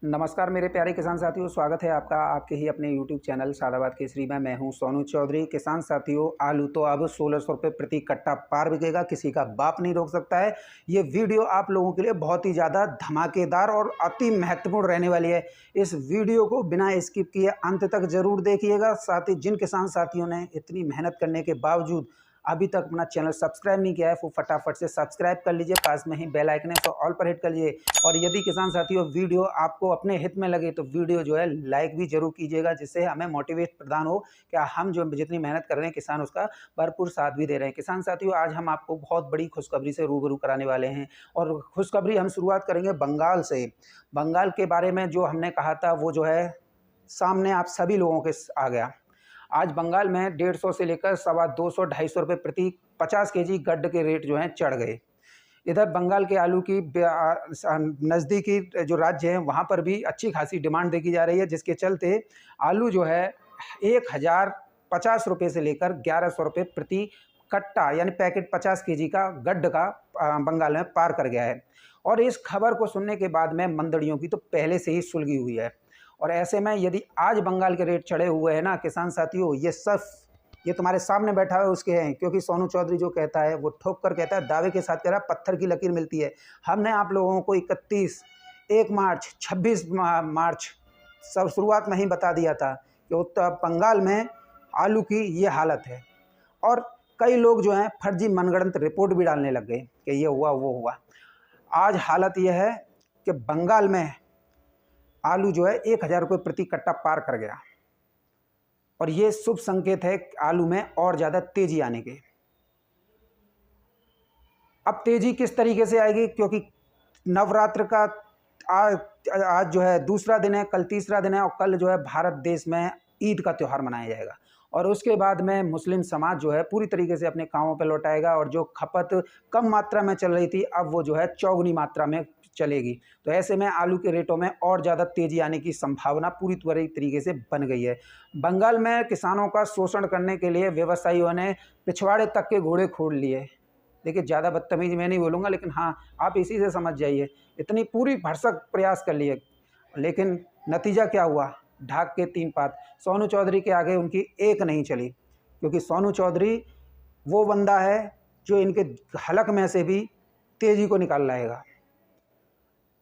नमस्कार मेरे प्यारे किसान साथियों, स्वागत है आपका आपके ही अपने YouTube चैनल सादाबाद केसरी में। मैं हूं सोनू चौधरी। किसान साथियों, आलू तो अब 1600 रुपये प्रति कट्टा पार बिकेगा, किसी का बाप नहीं रोक सकता है। ये वीडियो आप लोगों के लिए बहुत ही ज़्यादा धमाकेदार और अति महत्वपूर्ण रहने वाली है। इस वीडियो को बिना स्किप किए अंत तक ज़रूर देखिएगा। साथ ही जिन किसान साथियों ने इतनी मेहनत करने के बावजूद अभी तक अपना चैनल सब्सक्राइब नहीं किया है, वो फटाफट से सब्सक्राइब कर लीजिए। पास में ही बेल आइकन है, तो ऑल पर हिट कर लीजिए। और यदि किसान साथियों वीडियो आपको अपने हित में लगे तो वीडियो जो है लाइक भी जरूर कीजिएगा, जिससे हमें मोटिवेट प्रदान हो क्या हम जो जितनी मेहनत कर रहे हैं किसान उसका भरपूर साथ भी दे रहे हैं। किसान साथियों, आज हम आपको बहुत बड़ी खुशखबरी से रूबरू कराने वाले हैं। और खुशखबरी हम शुरुआत करेंगे बंगाल से। बंगाल के बारे में जो हमने कहा था वो जो है सामने आप सभी लोगों के आ गया। आज बंगाल में 150 से लेकर 250 250 रुपये प्रति 50 केजी गड्ढ के रेट जो हैं चढ़ गए। इधर बंगाल के आलू की नज़दीकी जो राज्य हैं वहाँ पर भी अच्छी खासी डिमांड देखी जा रही है, जिसके चलते आलू जो है 1050 रुपये से लेकर 1100 रुपये प्रति कट्टा यानी पैकेट 50 केजी का गड्ढ का बंगाल में पार कर गया है। और इस खबर को सुनने के बाद में मंडियों की तो पहले से ही सुलगी हुई है। और ऐसे में यदि आज बंगाल के रेट चढ़े हुए हैं ना किसान साथियों, ये तुम्हारे सामने बैठा हुआ उसके हैं, क्योंकि सोनू चौधरी जो कहता है वो ठोक कर कहता है, दावे के साथ कह रहा है, पत्थर की लकीर मिलती है। हमने आप लोगों को 31, 1 मार्च, 26 मार्च सब शुरुआत में ही बता दिया था कि उत्तर बंगाल में आलू की ये हालत है। और कई लोग जो हैं फर्जी मनगढ़ंत रिपोर्ट भी डालने लग गए कि ये हुआ वो हुआ। आज हालत यह है कि बंगाल में आलू जो है 1000 रुपये प्रति कट्टा पार कर गया। और ये शुभ संकेत है आलू में और ज़्यादा तेजी आने के। अब तेजी किस तरीके से आएगी, क्योंकि नवरात्र का आज जो है दूसरा दिन है, कल तीसरा दिन है, और कल जो है भारत देश में ईद का त्यौहार मनाया जाएगा। और उसके बाद में मुस्लिम समाज जो है पूरी तरीके से अपने कामों पर लौट आएगा। और जो खपत कम मात्रा में चल रही थी अब वो जो है चौगुनी मात्रा में चलेगी। तो ऐसे में आलू के रेटों में और ज़्यादा तेज़ी आने की संभावना पूरी तरीके से बन गई है। बंगाल में किसानों का शोषण करने के लिए व्यवसायियों ने पिछवाड़े तक के घोड़े खोल लिए। देखिए, ज़्यादा बदतमीजी मैं नहीं बोलूँगा, लेकिन हाँ आप इसी से समझ जाइए, इतनी पूरी भरसक प्रयास कर लिए, लेकिन नतीजा क्या हुआ? ढाक के 3 पात। सोनू चौधरी के आगे उनकी एक नहीं चली, क्योंकि सोनू चौधरी वो बंदा है जो इनके हलक में से भी तेज़ी को निकाल लाएगा।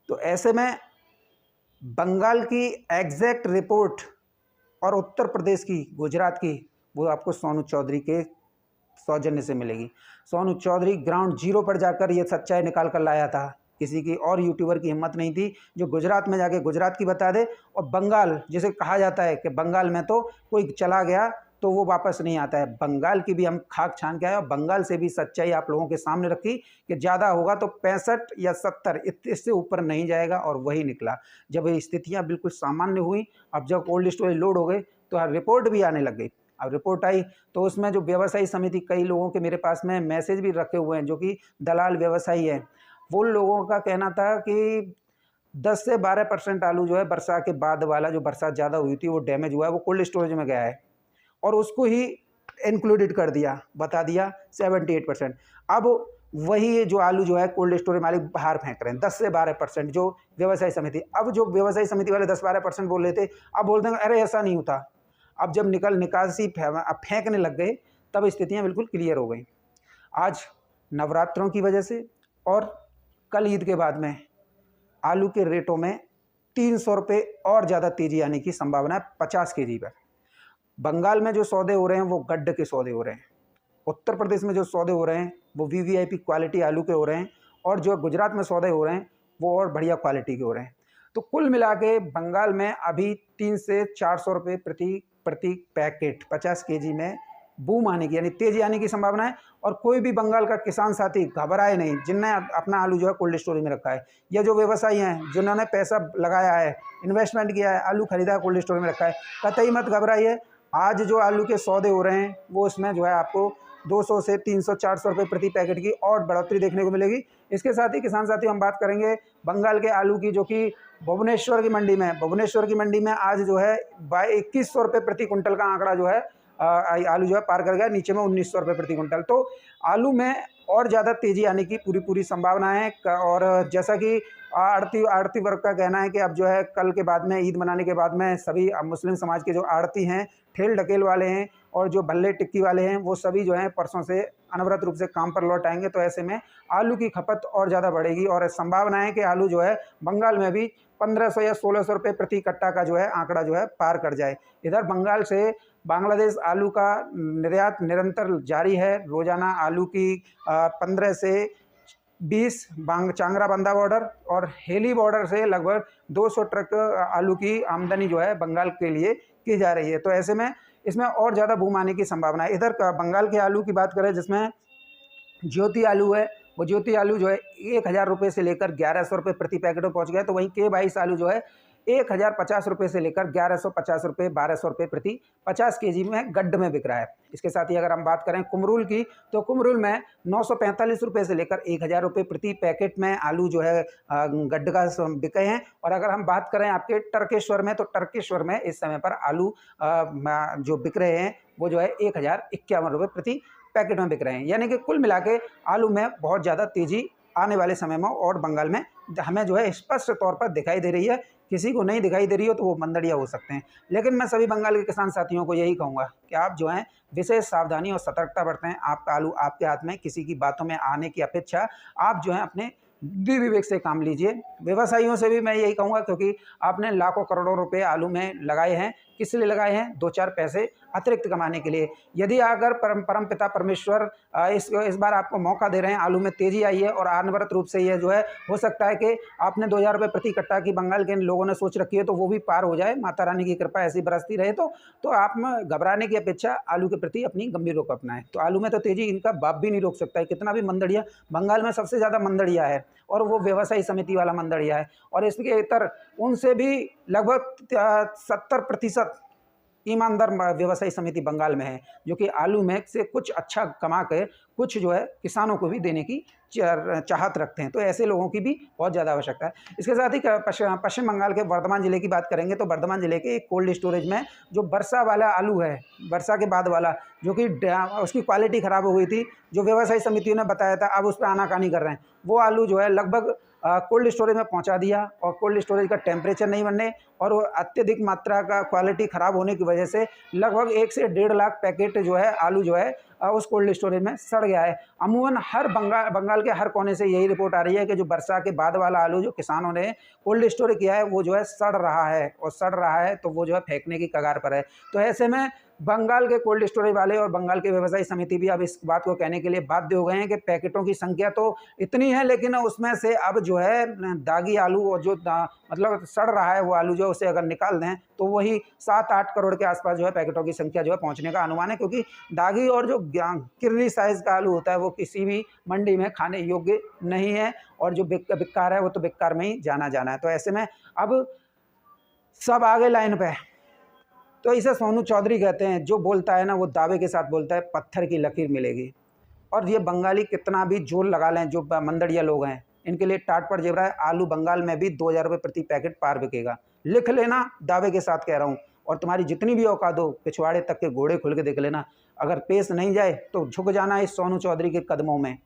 तो ऐसे में बंगाल की एग्जैक्ट रिपोर्ट और उत्तर प्रदेश की, गुजरात की, वो आपको सोनू चौधरी के सौजन्य से मिलेगी। सोनू चौधरी ग्राउंड जीरो पर जाकर ये सच्चाई निकाल कर लाया था। किसी की और यूट्यूबर की हिम्मत नहीं थी जो गुजरात में जाके गुजरात की बता दे। और बंगाल, जिसे कहा जाता है कि बंगाल में तो कोई चला गया तो वो वापस नहीं आता है, बंगाल की भी हम खाक छान के आए और बंगाल से भी सच्चाई आप लोगों के सामने रखी कि ज़्यादा होगा तो 65 या 70, इससे ऊपर नहीं जाएगा। और वही निकला। जब ये स्थितियाँ बिल्कुल सामान्य हुई, अब जब कोल्ड स्टोरेज लोड हो गए तो रिपोर्ट भी आने लग गई। अब रिपोर्ट आई तो उसमें जो व्यवसायी समिति, कई लोगों के मेरे पास में मैसेज भी रखे हुए हैं जो कि दलाल व्यवसायी हैं, वो लोगों का कहना था कि 10 से 12% आलू जो है बरसात के बाद वाला, जो बरसात ज़्यादा हुई थी वो डैमेज हुआ है, वो कोल्ड स्टोरेज में गया है। और उसको ही इंक्लूडेड कर दिया, बता दिया 78%। अब वही जो आलू जो है कोल्ड स्टोरेज मालिक बाहर फेंक रहे हैं 10 से 12%, जो व्यवसायी समिति। अब जो व्यवसायी समिति वाले 10-12% बोल रहे थे, अब बोलते हैं अरे ऐसा नहीं होता। अब जब निकासी फेंकने लग गए तब स्थितियाँ बिल्कुल क्लियर हो गई। आज नवरात्रों की वजह से और कल ईद के बाद में आलू के रेटों में 300 रुपये और ज़्यादा तेज़ी आने की संभावना है 50 केजी पर। बंगाल में जो सौदे हो रहे हैं वो गड्ढ के सौदे हो रहे हैं। उत्तर प्रदेश में जो सौदे हो रहे हैं वो वीवीआईपी क्वालिटी आलू के हो रहे हैं। और जो गुजरात में सौदे हो रहे हैं वो और बढ़िया क्वालिटी के हो रहे हैं। तो कुल मिला के बंगाल में अभी 300 से 400 रुपये प्रति पैकेट 50 केजी में बूम आने की, यानी तेजी आने की संभावना है। और कोई भी बंगाल का किसान साथी घबराए नहीं, जिनने अपना आलू जो है कोल्ड स्टोरेज में रखा है, या जो व्यवसायी हैं जिन्होंने पैसा लगाया है, इन्वेस्टमेंट किया है, आलू खरीदा है, कोल्ड स्टोरेज में रखा है, कतई मत घबराइए। आज जो आलू के सौदे हो रहे हैं वो उसमें जो है आपको 200 से 300 400 रुपये प्रति पैकेट की और बढ़ोतरी देखने को मिलेगी। इसके साथ ही किसान साथियों हम बात करेंगे बंगाल के आलू की, जो कि भुवनेश्वर की मंडी में, भुवनेश्वर की मंडी में आज जो है 2100 रुपये प्रति कुंटल का आंकड़ा जो है आलू जो है पार कर गया, नीचे में 1900 रुपये प्रति कुंटल। तो आलू में और ज़्यादा तेज़ी आने की पूरी संभावना है। और जैसा कि आड़ती आड़ती वर्ग का कहना है कि अब जो है कल के बाद में, ईद मनाने के बाद में, सभी मुस्लिम समाज के जो आड़ती हैं, ठेल ढकेल वाले हैं और जो भल्ले टिक्की वाले हैं, वो सभी जो हैं परसों से अनवरत रूप से काम पर लौट आएंगे। तो ऐसे में आलू की खपत और ज़्यादा बढ़ेगी और संभावना है कि आलू जो है बंगाल में भी 1500 या 1600 रुपये प्रति कट्टा का जो है आंकड़ा जो है पार कर जाए। इधर बंगाल से बांग्लादेश आलू का निर्यात निरंतर जारी है। रोजाना आलू की 15 से 20 चांगरा बंदा बॉर्डर और हेली बॉर्डर से लगभग 200 ट्रक आलू की आमदनी जो है बंगाल के लिए की जा रही है। तो ऐसे में इसमें और ज़्यादा बूम आने की संभावना है। इधर बंगाल के आलू की बात करें जिसमें ज्योति आलू है, वो ज्योति आलू जो है 1000 रुपये से लेकर 1100 रुपये प्रति पैकेट में पहुंच गया। तो वहीं K22 आलू जो है 1050 रुपये से लेकर 1150 रुपये 1200 रुपये प्रति 50 केजी में गड्ढ में बिक रहा है। इसके साथ ही अगर हम बात करें कुमरूल की, तो कुमरूल में 945 रुपये से लेकर 1000 रुपये प्रति पैकेट में आलू जो है गड्ढ का बिके हैं। और अगर हम बात करें आपके टर्केश्वर में, तो टर्केश्वर में इस समय पर आलू जो बिक रहे हैं वो जो है 1051 रुपये प्रति पैकेट में बिक रहे हैं। यानी कि कुल मिला के आलू में बहुत ज़्यादा तेज़ी आने वाले समय में और बंगाल में हमें जो है स्पष्ट तौर पर दिखाई दे रही है। किसी को नहीं दिखाई दे रही हो तो वो मंदड़िया हो सकते हैं। लेकिन मैं सभी बंगाल के किसान साथियों को यही कहूँगा कि आप जो हैं विशेष सावधानी और सतर्कता बरतें। आपका आलू आपके हाथ में, किसी की बातों में आने की अपेक्षा आप जो है अपने बुद्धि विवेक से काम लीजिए। व्यवसायियों से भी मैं यही कहूँगा, क्योंकि आपने लाखों करोड़ों रुपए आलू में लगाए हैं, किस लिए लगाए हैं? 2-4 पैसे अतिरिक्त कमाने के लिए। यदि अगर परम पिता परमेश्वर इस बार आपको मौका दे रहे हैं, आलू में तेज़ी आई है और अनवरत रूप से ये जो है हो सकता है कि आपने 2000 रुपये प्रति कट्टा की बंगाल के लोगों ने सोच रखी है तो वो भी पार हो जाए। माता रानी की कृपा ऐसी बरसती रहे तो आप में घबराने की अपेक्षा आलू के प्रति अपनी गंभीर रुख अपनाएं। तो आलू में तो तेज़ी इनका बाप भी नहीं रोक सकता है। कितना भी मंदड़िया, बंगाल में सबसे ज़्यादा मंदड़िया है और वो व्यवसायी समिति वाला मंदड़िया है। और इसके इतर उनसे भी लगभग 70% ईमानदार व्यवसायी समिति बंगाल में है, जो कि आलू में से कुछ अच्छा कमा के कुछ जो है किसानों को भी देने की चाहत रखते हैं। तो ऐसे लोगों की भी बहुत ज़्यादा आवश्यकता है। इसके साथ ही पश्चिम बंगाल के वर्धमान ज़िले की बात करेंगे तो वर्धमान ज़िले के एक कोल्ड स्टोरेज में जो वर्षा वाला आलू है, वर्षा के बाद वाला, जो कि उसकी क्वालिटी ख़राब हो गई थी, जो व्यवसायी समितियों ने बताया था, अब उस पर आनाकानी कर रहे हैं। वो आलू जो है लगभग कोल्ड स्टोरेज में पहुंचा दिया और कोल्ड स्टोरेज का टेम्परेचर नहीं बनने और वो अत्यधिक मात्रा का क्वालिटी ख़राब होने की वजह से लगभग 1 से 1.5 लाख पैकेट जो है आलू जो है उस कोल्ड स्टोरेज में सड़ गया है। अमूमन हर बंगाल के हर कोने से यही रिपोर्ट आ रही है कि जो वर्षा के बाद वाला आलू जो किसानों ने कोल्ड स्टोरेज किया है वो जो है सड़ रहा है, और सड़ रहा है तो वो जो है फेंकने की कगार पर है। तो ऐसे में बंगाल के कोल्ड स्टोरेज वाले और बंगाल के व्यवसायी समिति भी अब इस बात को कहने के लिए बाध्य हो गए हैं कि पैकेटों की संख्या तो इतनी है, लेकिन उसमें से अब जो है दागी आलू और जो मतलब सड़ रहा है वो आलू जो उसे अगर निकाल दें तो वही 7-8 करोड़ के आसपास जो है पैकेटों की संख्या जो है पहुंचने का अनुमान है। क्योंकि दागी और जो किरली साइज़ का आलू होता है वो किसी भी मंडी में खाने योग्य नहीं है, और जो बिक्कार है वो तो बिक्कार में ही जाना है। तो ऐसे में अब सब आगे लाइन पे। तो इसे सोनू चौधरी कहते हैं, जो बोलता है ना वो दावे के साथ बोलता है, पत्थर की लकीर मिलेगी। और ये बंगाली कितना भी जोर लगा लें, जो मंदड़िया लोग हैं, इनके लिए टाट पड़ जेब रहा है। आलू बंगाल में भी 2000 रुपये प्रति पैकेट पार बिकेगा। लिख लेना, दावे के साथ कह रहा हूँ। और तुम्हारी जितनी भी औकात हो, पिछवाड़े तक के घोड़े खुल के देख लेना। अगर पेश नहीं जाए तो झुक जाना इस सोनू चौधरी के कदमों में।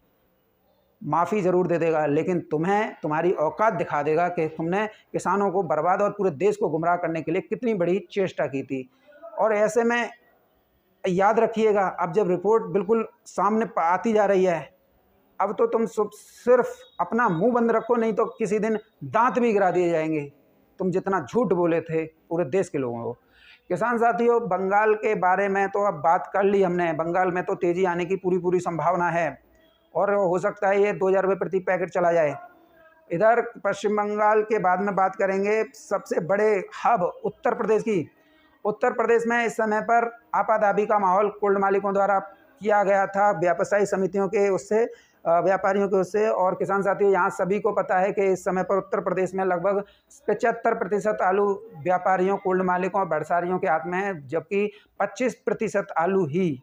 माफ़ी ज़रूर दे देगा, लेकिन तुम्हें तुम्हारी औकात दिखा देगा कि तुमने किसानों को बर्बाद और पूरे देश को गुमराह करने के लिए कितनी बड़ी चेष्टा की थी। और ऐसे में याद रखिएगा, अब जब रिपोर्ट बिल्कुल सामने आती जा रही है, अब तो तुम सिर्फ अपना मुंह बंद रखो, नहीं तो किसी दिन दांत भी गिरा दिए जाएंगे। तुम जितना झूठ बोले थे पूरे देश के लोगों को। किसान साथियों, बंगाल के बारे में तो अब बात कर ली हमने। बंगाल में तो तेज़ी आने की पूरी संभावना है और हो सकता है ये 2000 रुपये प्रति पैकेट चला जाए। इधर पश्चिम बंगाल के बाद में बात करेंगे सबसे बड़े हब उत्तर प्रदेश की। उत्तर प्रदेश में इस समय पर आपाधापी का माहौल कोल्ड मालिकों द्वारा किया गया था, व्यवसायी समितियों के उससे, व्यापारियों के उससे। और किसान साथियों, यहाँ सभी को पता है कि इस समय पर उत्तर प्रदेश में लगभग 75% आलू व्यापारियों, कोल्ड मालिकों और बड़सारियों के हाथ में है, जबकि 25% आलू ही,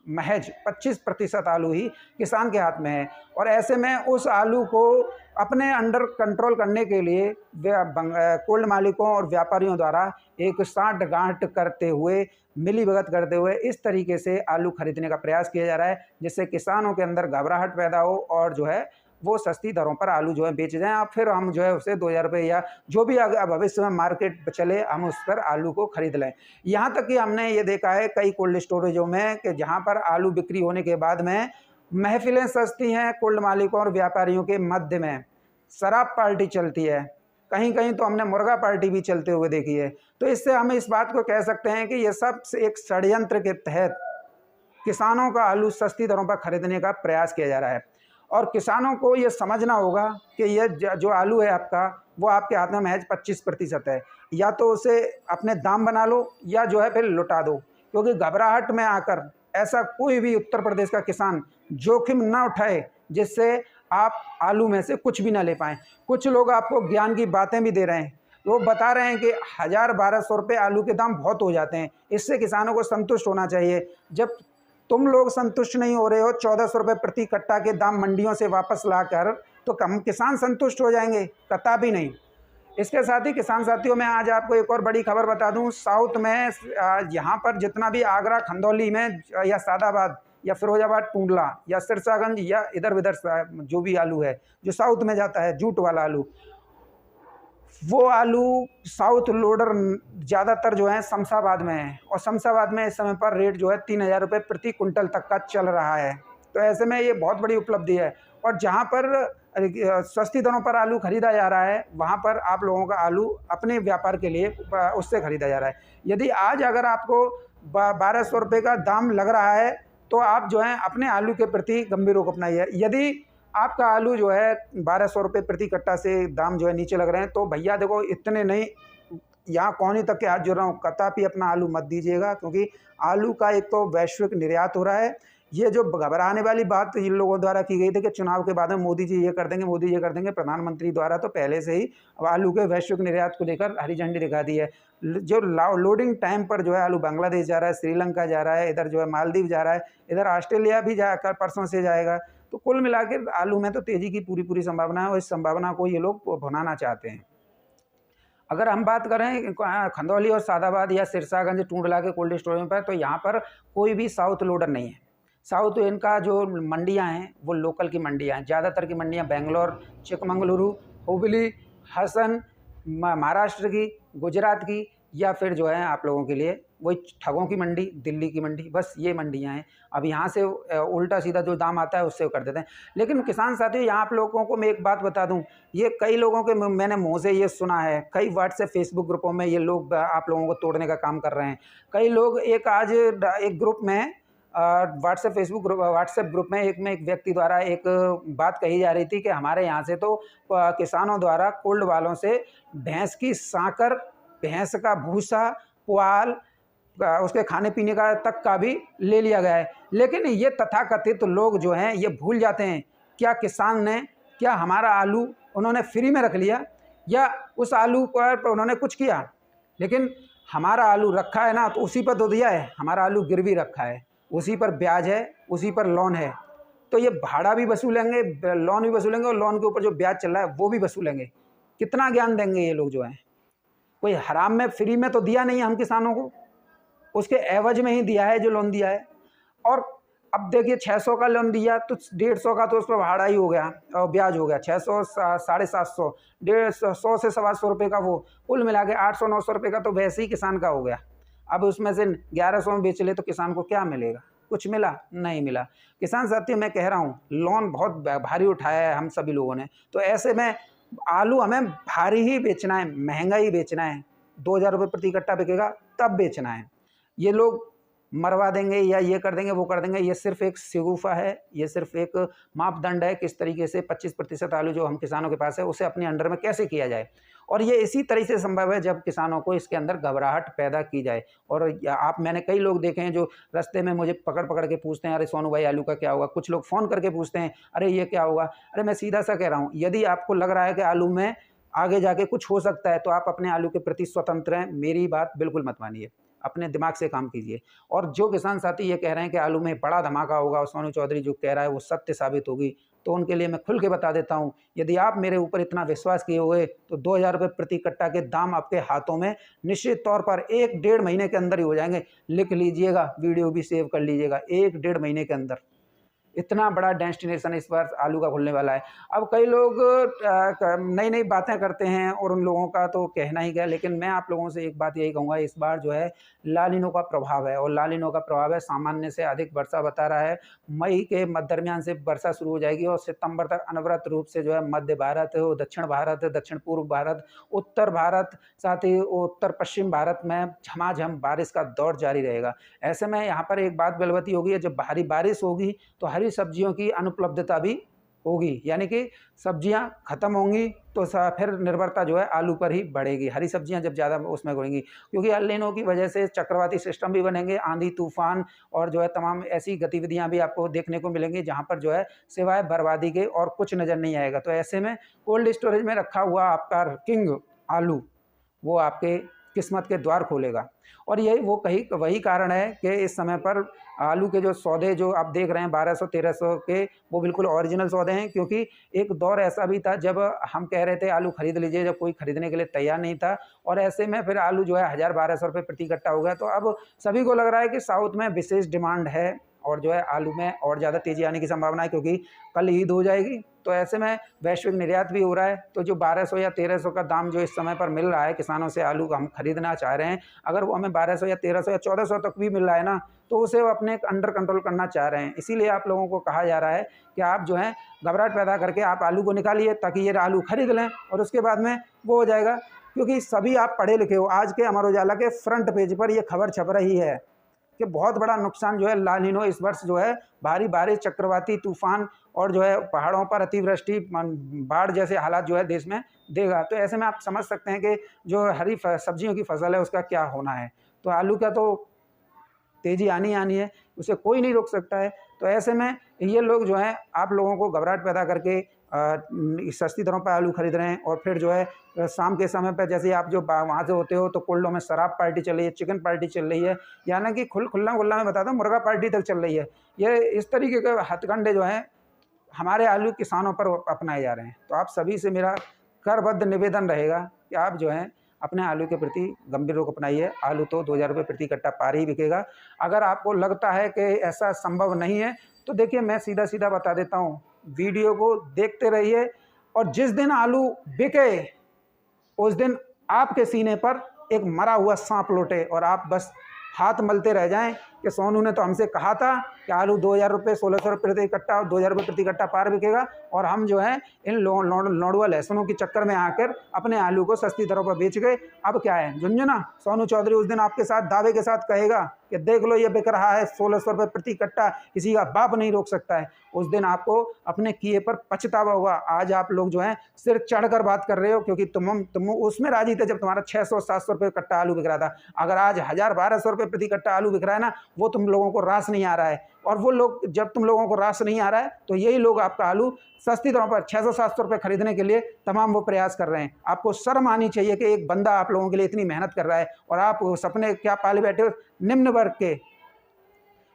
महज 25% आलू ही किसान के हाथ में है। और ऐसे में उस आलू को अपने अंडर कंट्रोल करने के लिए कोल्ड मालिकों और व्यापारियों द्वारा एक साठ-गांठ करते हुए, मिलीभगत करते हुए इस तरीके से आलू खरीदने का प्रयास किया जा रहा है, जिससे किसानों के अंदर घबराहट पैदा हो और जो है वो सस्ती दरों पर आलू जो है बेच जाएँ, आप फिर हम जो है उसे 2000 रुपये या जो भी भविष्य में मार्केट चले हम उस पर आलू को खरीद लें। यहाँ तक कि हमने ये देखा है कई कोल्ड स्टोरेजों में कि जहाँ पर आलू बिक्री होने के बाद में महफ़िलें सजती हैं कोल्ड मालिकों और व्यापारियों के मध्य में, शराब पार्टी चलती है, कहीं-कहीं तो हमने मुर्गा पार्टी भी चलते हुए देखी है। तो इससे हम इस बात को कह सकते हैं कि ये सब एक षड्यंत्र के तहत किसानों का आलू सस्ती दरों पर खरीदने का प्रयास किया जा रहा है। और किसानों को ये समझना होगा कि ये जो आलू है आपका, वो आपके हाथ में महज 25% है। या तो उसे अपने दाम बना लो या जो है फिर लुटा दो, क्योंकि घबराहट में आकर ऐसा कोई भी उत्तर प्रदेश का किसान जोखिम ना उठाए जिससे आप आलू में से कुछ भी ना ले पाएँ। कुछ लोग आपको ज्ञान की बातें भी दे रहे हैं, वो बता रहे हैं कि 1000-1200 रुपये आलू के दाम बहुत हो जाते हैं, इससे किसानों को संतुष्ट होना चाहिए। जब तुम लोग संतुष्ट नहीं हो रहे हो 1400 रुपये प्रति कट्टा के दाम मंडियों से वापस लाकर, तो हम किसान संतुष्ट हो जाएंगे? कतई नहीं। इसके साथ ही किसान साथियों, मैं आज आपको एक और बड़ी खबर बता दूं, साउथ में यहाँ पर जितना भी आगरा खंदौली में या सादाबाद या फिरोजाबाद टूंडला या सिरसागंज या इधर उधर जो भी आलू है जो साउथ में जाता है, जूट वाला आलू, वो आलू साउथ लोडर ज़्यादातर जो है शमशाबाद में है, और शमशाबाद में इस समय पर रेट जो है 3000 रुपये प्रति कुंटल तक का चल रहा है। तो ऐसे में ये बहुत बड़ी उपलब्धि है। और जहाँ पर सस्ती दरों पर आलू खरीदा जा रहा है, वहाँ पर आप लोगों का आलू अपने व्यापार के लिए उससे खरीदा जा रहा है। यदि आज अगर आपको 1200 रुपये का दाम लग रहा है, तो आप जो है अपने आलू के प्रति गंभीर रुख अपनाइए। यदि आपका आलू जो है 1200 रुपये प्रति कट्टा से दाम जो है नीचे लग रहे हैं, तो भैया देखो इतने नहीं, यहाँ कोने तक के हाथ जोड़ रहा हूँ, कतई अपना आलू मत दीजिएगा, क्योंकि आलू का एक तो वैश्विक निर्यात हो रहा है। ये जो घबराने वाली बात इन लोगों द्वारा की गई थी कि चुनाव के बाद में मोदी जी ये कर देंगे, मोदी जी ये कर देंगे, प्रधानमंत्री द्वारा तो पहले से ही आलू के वैश्विक निर्यात को लेकर हरी झंडी दिखा दी है। जो लोडिंग टाइम पर जो है आलू बांग्लादेश जा रहा है, श्रीलंका जा रहा है, इधर जो है मालदीव जा रहा है, इधर ऑस्ट्रेलिया भी जाकर परसों से जाएगा। तो कुल मिला के आलू में तो तेज़ी की पूरी संभावना है, और इस संभावना को ये लोग भुनाना चाहते हैं। अगर हम बात करें खंदौली और सादाबाद या सिरसागंज टूंडला के कोल्ड स्टोरेज पर, तो यहाँ पर कोई भी साउथ लोडर नहीं है। साउथ इनका जो मंडियाँ हैं वो लोकल की मंडियाँ हैं। ज़्यादातर की मंडियाँ बेंगलोर, चिकमंगलुरु, हुबली, हसन, महाराष्ट्र की, गुजरात की, या फिर जो है आप लोगों के लिए वही ठगों की मंडी, दिल्ली की मंडी, बस ये मंडियाँ हैं। अब यहाँ से उल्टा सीधा जो दाम आता है उससे वो कर देते हैं। लेकिन किसान साथियों, यहाँ आप लोगों को मैं एक बात बता दूँ, ये कई लोगों के मैंने मुँह से ये सुना है, कई व्हाट्सएप फेसबुक ग्रुपों में ये लोग आप लोगों को तोड़ने का काम कर रहे हैं। कई लोग आज एक ग्रुप में व्हाट्सएप ग्रुप में एक व्यक्ति द्वारा एक बात कही जा रही थी कि हमारे यहाँ से तो किसानों द्वारा कोल्ड वालों से भैंस की सांकर, भैंस का भूसा, पुआल, उसके खाने पीने का तक का भी ले लिया गया है। लेकिन ये तथाकथित लोग जो हैं ये भूल जाते हैं, क्या किसान ने, क्या हमारा आलू उन्होंने फ्री में रख लिया या उस आलू पर उन्होंने कुछ किया? लेकिन हमारा आलू रखा है ना, तो उसी पर तो दिया है, हमारा आलू गिरवी रखा है, उसी पर ब्याज है, उसी पर लोन है। तो ये भाड़ा भी वसूलेंगे, लोन भी वसूलेंगे, और लोन के ऊपर जो ब्याज चल रहा है वो भी वसूलेंगे। कितना ज्ञान देंगे ये लोग जो हैं? कोई हराम में फ्री में तो दिया नहीं है हम किसानों को, उसके एवज में ही दिया है जो लोन दिया है। और अब देखिए 600 का लोन दिया तो 150 का तो उस पर भाड़ा ही हो गया और ब्याज हो गया, 600 750, 150 से 125 रुपये का, वो कुल मिला के 800-900 रुपये का तो वैसे ही किसान का हो गया। अब उसमें से 1100 में बेच ले तो किसान को क्या मिलेगा? कुछ मिला? नहीं मिला। किसान साथियों, मैं कह रहा हूँ लोन बहुत भारी उठाया है हम सभी लोगों ने, तो ऐसे में आलू हमें भारी ही बेचना है, महंगा ही बेचना है। 2000 रुपये प्रति कट्टा बिकेगा तब बेचना है। ये लोग मरवा देंगे या ये कर देंगे वो कर देंगे, ये सिर्फ एक शिगुफा है, ये सिर्फ एक मापदंड है किस तरीके से 25% आलू जो हम किसानों के पास है उसे अपने अंडर में कैसे किया जाए। और ये इसी तरह से संभव है जब किसानों को इसके अंदर घबराहट पैदा की जाए। और मैंने कई लोग देखे हैं जो रास्ते में मुझे पकड़ के पूछते हैं, अरे सोनू भाई आलू का क्या होगा? कुछ लोग फ़ोन करके पूछते हैं, अरे ये क्या होगा? अरे मैं सीधा सा कह रहा हूँ, यदि आपको लग रहा है कि आलू में आगे जाके कुछ हो सकता है तो आप अपने आलू के प्रति स्वतंत्र हैं, मेरी बात बिल्कुल मत मानिए, अपने दिमाग से काम कीजिए। और जो किसान साथी ये कह रहे हैं कि आलू में बड़ा धमाका होगा और सोनू चौधरी जो कह रहा है वो सत्य साबित होगी, तो उनके लिए मैं खुल के बता देता हूँ, यदि आप मेरे ऊपर इतना विश्वास किए हुए तो 2000 रुपये प्रति कट्टा के दाम आपके हाथों में निश्चित तौर पर 1-1.5 महीने के अंदर ही हो जाएंगे। लिख लीजिएगा, वीडियो भी सेव कर लीजिएगा, 1-1.5 महीने के अंदर इतना बड़ा डेस्टिनेशन इस बार आलू का खुलने वाला है। अब कई लोग नई नई बातें करते हैं और उन लोगों का तो कहना ही क्या, लेकिन मैं आप लोगों से एक बात यही कहूँगा, इस बार जो है लालिनो का प्रभाव है, और लालिनो का प्रभाव है सामान्य से अधिक वर्षा बता रहा है। मई के मध्य दरमियान से वर्षा शुरू हो जाएगी और सितंबर तक अनवरत रूप से जो है मध्य भारत, दक्षिण भारत, दक्षिण पूर्व भारत, उत्तर भारत, साथ ही उत्तर पश्चिम भारत में झमाझम बारिश का दौर जारी रहेगा। ऐसे में यहाँ पर एक बात बलवती होगी, जब भारी बारिश होगी तो हरी सब्जियों की अनुपलब्धता भी होगी, यानी कि सब्जियां खत्म होंगी तो फिर निर्भरता जो है आलू पर ही बढ़ेगी। हरी सब्जियां जब ज़्यादा उसमें बढ़ेंगी, क्योंकि एल नीनो की वजह से चक्रवाती सिस्टम भी बनेंगे, आंधी तूफान और जो है तमाम ऐसी गतिविधियां भी आपको देखने को मिलेंगी जहां पर जो है सिवाय बर्बादी के और कुछ नज़र नहीं आएगा। तो ऐसे में कोल्ड स्टोरेज में रखा हुआ आपका किंग आलू वो आपके किस्मत के द्वार खोलेगा। और यही वही कारण है कि इस समय पर आलू के जो सौदे जो आप देख रहे हैं 1200-1300 के, वो बिल्कुल ओरिजिनल सौदे हैं, क्योंकि एक दौर ऐसा भी था जब हम कह रहे थे आलू खरीद लीजिए, जब कोई खरीदने के लिए तैयार नहीं था, और ऐसे में फिर आलू जो है 1000-1200 रुपये प्रति कट्टा हो गया। तो अब सभी को लग रहा है कि साउथ में विशेष डिमांड है और जो है आलू में और ज़्यादा तेज़ी आने की संभावना है, क्योंकि कल ईद हो जाएगी। तो ऐसे में वैश्विक निर्यात भी हो रहा है। तो जो 1200 या 1300 का दाम जो इस समय पर मिल रहा है किसानों से, आलू हम खरीदना चाह रहे हैं, अगर वो हमें 1200 या 1300 या 1400 तक भी मिल रहा है ना, तो उसे वो अपने अंडर कंट्रोल करना चाह रहे हैं। इसीलिए आप लोगों को कहा जा रहा है कि आप जो है घबराहट पैदा करके आप आलू को निकालिए, ताकि ये आलू खरीद लें और उसके बाद में वो हो जाएगा। क्योंकि सभी आप पढ़े लिखे हो, आज के अमर उजाला के फ्रंट पेज पर ये खबर छप रही है कि बहुत बड़ा नुकसान जो है लालिनो इस वर्ष जो है भारी बारिश, चक्रवाती तूफान और जो है पहाड़ों पर अतिवृष्टि, बाढ़ जैसे हालात जो है देश में देगा। तो ऐसे में आप समझ सकते हैं कि जो हरी सब्जियों की फसल है उसका क्या होना है। तो आलू का तो तेज़ी आनी है, उसे कोई नहीं रोक सकता है। तो ऐसे में ये लोग जो हैं आप लोगों को घबराहट पैदा करके सस्ती दरों पर आलू खरीद रहे हैं, और फिर जो है शाम के समय पर जैसे आप जो वहाँ से होते हो तो कोल्डों में शराब पार्टी चल रही है, चिकन पार्टी चल रही है, यानी कि खुल्ला मैं बताता हूँ मुर्गा पार्टी तक चल रही है। ये इस तरीके के हथकंडे जो हैं हमारे आलू किसानों पर अपनाए जा रहे हैं। तो आप सभी से मेरा करबद्ध निवेदन रहेगा कि आप जो हैं अपने आलू के प्रति गंभीर रुख अपनाइए। आलू तो 2000 रुपये प्रति कट्टा पार ही बिकेगा। अगर आपको लगता है कि ऐसा संभव नहीं है तो देखिए, मैं सीधा बता देता हूँ, वीडियो को देखते रहिए, और जिस दिन आलू बिके उस दिन आपके सीने पर एक मरा हुआ सांप लौटे और आप बस हाथ मलते रह जाएं कि सोनू ने तो हमसे कहा था कि आलू 2000 रुपये, 1600 रुपये प्रति कट्टा और 2000 रुपये प्रति कट्टा पार बिकेगा, और हम जो है इन लौड़ुआ लहसुनों के चक्कर में आकर अपने आलू को सस्ती दरों पर बेच गए। अब क्या है, झुंझुना सोनू चौधरी उस दिन आपके साथ दावे के साथ कहेगा कि देख लो ये बिक रहा है 1600 रुपये प्रति कट्टा, किसी का बाप नहीं रोक सकता है। उस दिन आपको अपने किए पर पछतावा होगा। आज आप लोग जो हैं सिर चढ़कर बात कर रहे हो, क्योंकि तुम उसमें राजी थे जब तुम्हारा 600-700 रुपये कट्टा आलू बिक रहा था। अगर आज 1000-1200 रुपये प्रति कट्टा आलू बिक रहा है ना, वो तुम लोगों को रास नहीं आ रहा है। और वो लोग, जब तुम लोगों को रास नहीं आ रहा है तो यही लोग आपका आलू सस्ती दरों पर 600-700 रुपये खरीदने के लिए तमाम वो प्रयास कर रहे हैं। आपको शर्म आनी चाहिए कि एक बंदा आप लोगों के लिए इतनी मेहनत कर रहा है और आप सपने क्या पाले बैठे हो निम्न वर्ग के।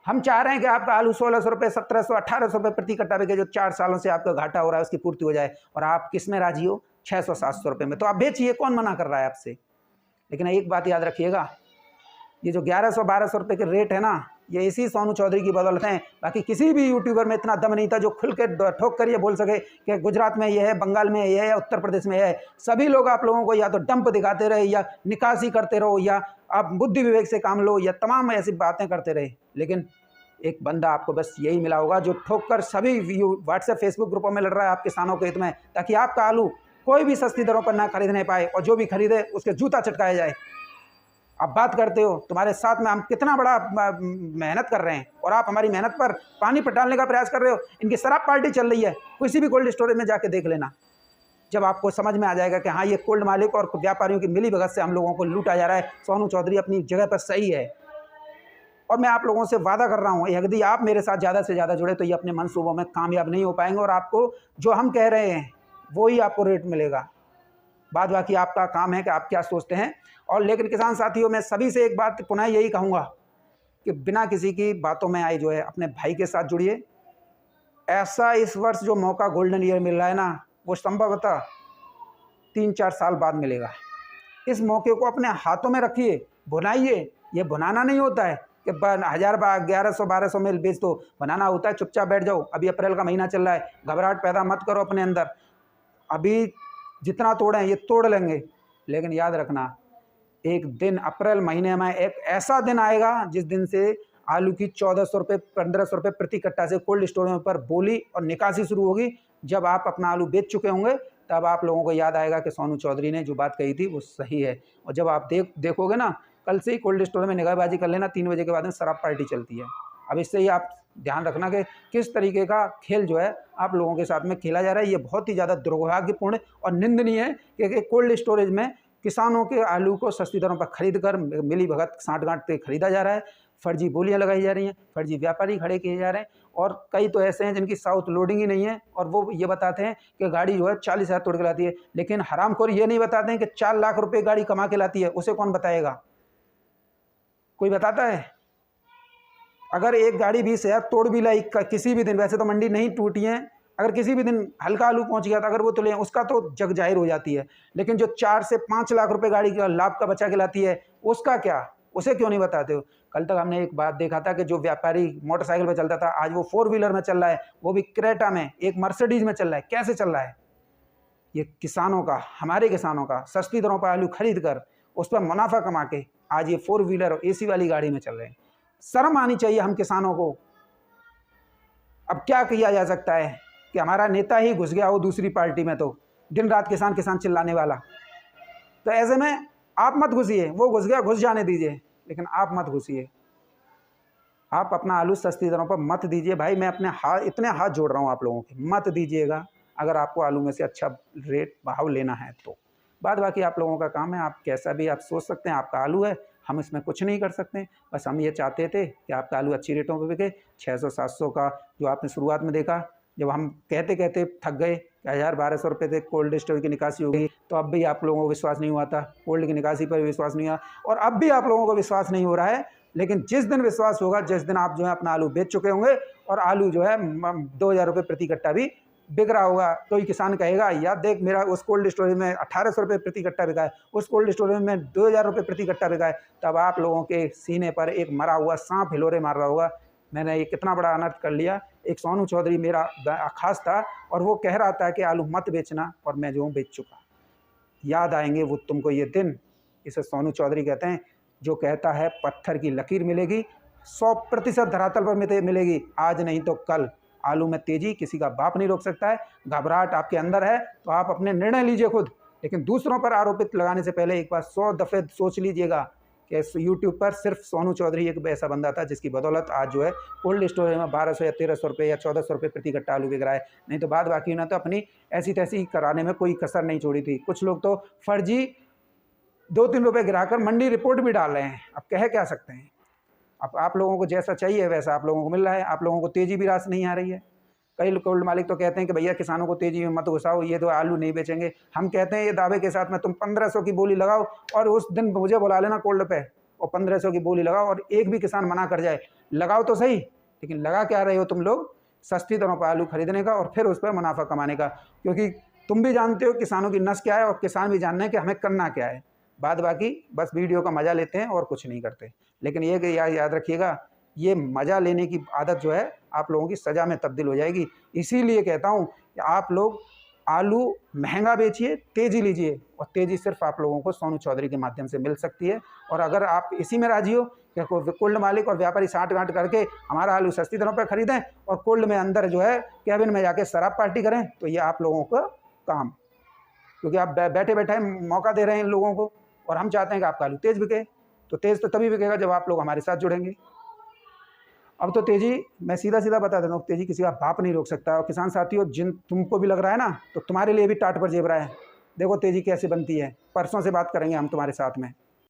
हम चाह रहे हैं कि आपका आलू 1600 रुपये, 1700, 1800 रुपये प्रति कट्टा बिके, जो 4 सालों से आपका घाटा हो रहा है उसकी पूर्ति हो जाए, और आप किस में राजी हो? 600-700 रुपये में। तो आप बेचिए, कौन मना कर रहा है आपसे। लेकिन एक बात याद रखिएगा, ये जो 1100-1200 रुपये के रेट है ना, ये इसी सोनू चौधरी की बदौलत हैं। बाकी किसी भी यूट्यूबर में इतना दम नहीं था जो खुल के ठोक कर ये बोल सके कि गुजरात में ये है, बंगाल में ये है, या उत्तर प्रदेश में ये है। सभी लोग आप लोगों को या तो डंप दिखाते रहे, या निकासी करते रहो, या आप बुद्धि विवेक से काम लो, या तमाम ऐसी बातें करते रहे। लेकिन एक बंदा आपको बस यही मिला होगा जो ठोक कर सभी व्हाट्सएप फेसबुक ग्रुपों में लड़ रहा है आप किसानों के हित में, ताकि आपका आलू कोई भी सस्ती दरों पर ना खरीदने पाए, और जो भी खरीदे उसके जूता चटकाया जाए। आप बात करते हो, तुम्हारे साथ में हम कितना बड़ा मेहनत कर रहे हैं और आप हमारी मेहनत पर पानी पटाने का प्रयास कर रहे हो। इनकी शराब पार्टी चल रही है, किसी भी कोल्ड स्टोरेज में जाके देख लेना, जब आपको समझ में आ जाएगा कि हाँ, ये कोल्ड मालिक और व्यापारियों की मिली भगत से हम लोगों को लूटा जा रहा है। सोनू चौधरी अपनी जगह पर सही है, और मैं आप लोगों से वादा कर रहा हूँ, यदि आप मेरे साथ ज़्यादा से ज़्यादा जुड़े तो ये अपने मंसूबों में कामयाब नहीं हो पाएंगे, और आपको जो हम कह रहे हैं वो ही आपको रेट मिलेगा। बाद बाकी आपका काम है कि आप क्या सोचते हैं। और लेकिन किसान साथियों, मैं सभी से एक बात पुनः यही कहूँगा कि बिना किसी की बातों में आई जो है अपने भाई के साथ जुड़िए। ऐसा इस वर्ष जो मौका गोल्डन ईयर मिल रहा है ना, वो संभवतः 3-4 साल बाद मिलेगा। इस मौके को अपने हाथों में रखिए, भुनाइए। ये भुनाना नहीं होता है, कि 1100-1200 में बेच दो। बनाना होता है चुपचाप बैठ जाओ। अभी अप्रैल का महीना चल रहा है, घबराहट पैदा मत करो अपने अंदर। अभी जितना तोड़ें ये तोड़ लेंगे, लेकिन याद रखना एक दिन अप्रैल महीने में एक ऐसा दिन आएगा जिस दिन से आलू की 1400 रुपये 1500 रुपये प्रति कट्टा से कोल्ड स्टोरेज पर बोली और निकासी शुरू होगी। जब आप अपना आलू बेच चुके होंगे तब आप लोगों को याद आएगा कि सोनू चौधरी ने जो बात कही थी वो सही है। और जब आप देखोगे ना, कल से ही कोल्ड स्टोरेज में निगाहबाजी कर लेना, 3 बजे के बाद में शराब पार्टी चलती है। अब इससे ही आप ध्यान रखना कि किस तरीके का खेल जो है आप लोगों के साथ में खेला जा रहा है। ये बहुत ही ज़्यादा दुर्भाग्यपूर्ण और निंदनीय है कि कोल्ड स्टोरेज में किसानों के आलू को सस्ती दरों पर खरीद कर मिली भगत साँठ-गाँठ पे खरीदा जा रहा है। फर्जी बोलियां लगाई जा रही हैं, फर्जी व्यापारी खड़े किए जा रहे हैं, और कई तो ऐसे हैं जिनकी साउथ लोडिंग ही नहीं है और वो ये बताते हैं कि गाड़ी जो है 40,000 तोड़ के लाती है। लेकिन हरामखोर ये नहीं बताते हैं कि 4 लाख रुपए गाड़ी कमा के लाती है। उसे कौन बताएगा? कोई बताता है? अगर एक गाड़ी 20,000 तोड़ भी लाई किसी भी दिन, वैसे तो मंडी नहीं टूटी है, अगर किसी भी दिन हल्का आलू पहुंच गया तो अगर वो तो ले, उसका तो जग जाहिर हो जाती है। लेकिन जो 4 से 5 लाख रुपए गाड़ी का लाभ का बचा के लाती है, उसका क्या? उसे क्यों नहीं बताते हो? कल तक हमने एक बात देखा था कि जो व्यापारी मोटरसाइकिल पर चलता था, आज वो 4 व्हीलर में चल रहा है, वो भी क्रेटा में, एक मर्सिडीज में चल रहा है। कैसे चल रहा है? ये किसानों का, हमारे किसानों का सस्ती दरों पर आलू खरीद कर उस पर मुनाफा कमा के आज ये 4 व्हीलर और AC वाली गाड़ी में चल रहे हैं। शर्म आनी चाहिए हम किसानों को। अब क्या किया जा सकता है कि हमारा नेता ही घुस गया हो दूसरी पार्टी में, तो दिन रात किसान किसान चिल्लाने वाला। तो ऐसे में आप मत घुसिए, वो घुस गया, घुस जाने दीजिए, लेकिन आप मत घुसिए। आप अपना आलू सस्ती दरों पर मत दीजिए भाई। मैं अपने इतने हाथ जोड़ रहा हूँ आप लोगों के, मत दीजिएगा अगर आपको आलू में से अच्छा रेट भाव लेना है तो। बाद बाकी आप लोगों का काम है, आप कैसा भी आप सोच सकते हैं। आपका आलू है, हम इसमें कुछ नहीं कर सकते। बस हम ये चाहते थे कि आपका आलू अच्छी रेटों पर बिके। 600-700 का जो आपने शुरुआत में देखा, जब हम कहते कहते थक गए 1000-1200 रुपये से कोल्ड स्टोरेज की निकासी हो गई, तो अब भी आप लोगों को विश्वास नहीं हुआ था, कोल्ड की निकासी पर विश्वास नहीं हुआ, और अब भी आप लोगों को विश्वास नहीं हो रहा है। लेकिन जिस दिन विश्वास होगा, जिस दिन आप जो है अपना आलू बेच चुके होंगे और आलू जो है 2000 रुपये प्रति कट्टा भी बिक रहा होगा, कोई किसान कहेगा यार देख मेरा उस कोल्ड स्टोरेज में 1800 रुपये प्रति कट्टा बिका है, उस कोल्ड स्टोरेज में 2000 रुपये प्रति कट्टा बिका है, तब आप लोगों के सीने पर एक मरा हुआ सांप हिलोरे मार रहा होगा, मैंने ये कितना बड़ा अनर्थ कर लिया। एक सोनू चौधरी मेरा खास था और वो कह रहा था कि आलू मत बेचना, और मैं जो हूँ बेच चुका। याद आएंगे वो तुमको ये दिन। इसे सोनू चौधरी कहते हैं, जो कहता है पत्थर की लकीर मिलेगी, 100% धरातल पर मिलेगी, आज नहीं तो कल। आलू में तेजी किसी का बाप नहीं रोक सकता है। घबराहट आपके अंदर है तो आप अपने निर्णय लीजिए खुद, लेकिन दूसरों पर आरोपित लगाने से पहले एक बार 100 दफ़े सोच लीजिएगा कि यूट्यूब पर सिर्फ सोनू चौधरी एक ऐसा बंदा था जिसकी बदौलत आज जो है कोल्ड स्टोरेज में 1200 या 1300 रुपये या 1400 रुपये प्रति कट्टा आलू बिक रहा है। नहीं तो बाद बाकी ना तो अपनी ऐसी तैसी कराने में कोई कसर नहीं छोड़ी थी। कुछ लोग तो फर्जी 2-3 रुपये गिराकर मंडी रिपोर्ट भी डाल रहे हैं। अब कह क्या सकते हैं? अब आप लोगों को जैसा चाहिए वैसा आप लोगों को मिल रहा है। आप लोगों को तेज़ी भी रास नहीं आ रही है। कई कोल्ड मालिक तो कहते हैं कि भैया किसानों को तेज़ी में मत घुसाओ, ये तो आलू नहीं बेचेंगे। हम कहते हैं ये दावे के साथ में तुम 1500 की बोली लगाओ और उस दिन मुझे बुला लेना कोल्ड पे, और 1500 की बोली लगाओ, और एक भी किसान मना कर जाए, लगाओ तो सही, लेकिन लगा क्या रहे हो तुम लोग? सस्ती दरों पर आलू खरीदने का और फिर उस पर मुनाफा कमाने का। क्योंकि तुम भी जानते हो किसानों की नस क्या है और किसान भी जानते हैं कि हमें करना क्या है। बाद बाकी बस वीडियो का मज़ा लेते हैं और कुछ नहीं करते। लेकिन ये याद रखिएगा, ये मज़ा लेने की आदत जो है आप लोगों की सज़ा में तब्दील हो जाएगी। इसीलिए कहता हूँ कि आप लोग आलू महंगा बेचिए, तेज़ी लीजिए, और तेज़ी सिर्फ आप लोगों को सोनू चौधरी के माध्यम से मिल सकती है। और अगर आप इसी में राजी हो कि कोल्ड मालिक और व्यापारी साँठ-गाँठ करके हमारा आलू सस्ती दरों पर खरीदें और कोल्ड में अंदर जो है कैबिन में जाके शराब पार्टी करें, तो ये आप लोगों का काम, क्योंकि आप बैठे बैठे मौका दे रहे हैं इन लोगों को, और हम चाहते हैं कि आपका आलू तेज़ बिके। तो तेज़ तो तभी बिकेगा जब आप लोग हमारे साथ जुड़ेंगे। अब तो तेज़ी, मैं सीधा सीधा बता देता हूँ, तेज़ी किसी का बाप नहीं रोक सकता। और किसान साथियों, जिन तुमको भी लग रहा है ना, तो तुम्हारे लिए भी टाट पर जेब रहा है। देखो तेज़ी कैसे बनती है, परसों से बात करेंगे हम तुम्हारे साथ में।